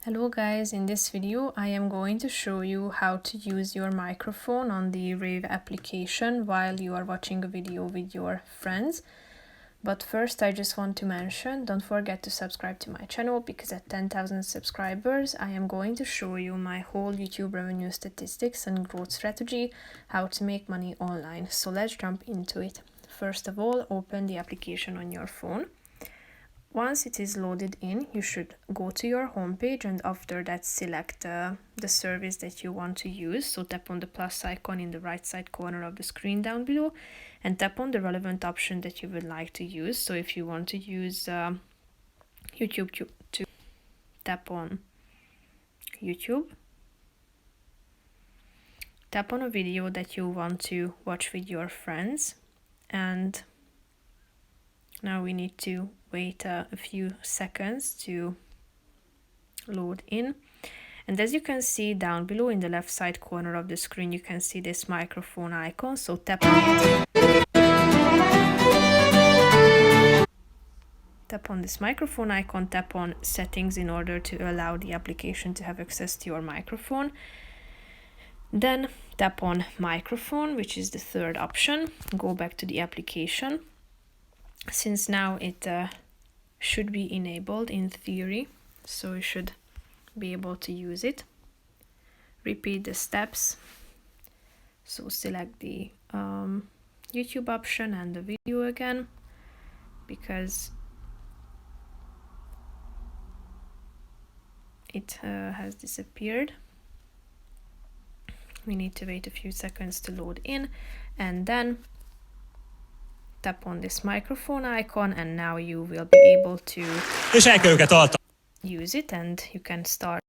Hello guys, in this video I am going to show you how to use your microphone on the Rave application while you are watching a video with your friends. But first I just want to mention, don't forget to subscribe to my channel because at 10,000 subscribers I am going to show you my whole YouTube revenue statistics and growth strategy, how to make money online. So let's jump into it. First of all, open the application on your phone. Once it is loaded in, you should go to your homepage and after that select the service that you want to use. So tap on the plus icon in the right side corner of the screen down below and tap on the relevant option that you would like to use. So if you want to use YouTube to tap on YouTube, tap on a video that you want to watch with your friends, and now we need to wait a few seconds to load in. And as you can see down below in the left side corner of the screen, you can see this microphone icon. So tap on it. Tap on this microphone icon, tap on settings in order to allow the application to have access to your microphone. Then tap on microphone, which is the third option. Go back to the application. Since now it should be enabled in theory, so you should be able to use it. Repeat the steps. So select the YouTube option and the video again, because it has disappeared. We need to wait a few seconds to load in, and then tap on this microphone icon, and now you will be able to use it and you can start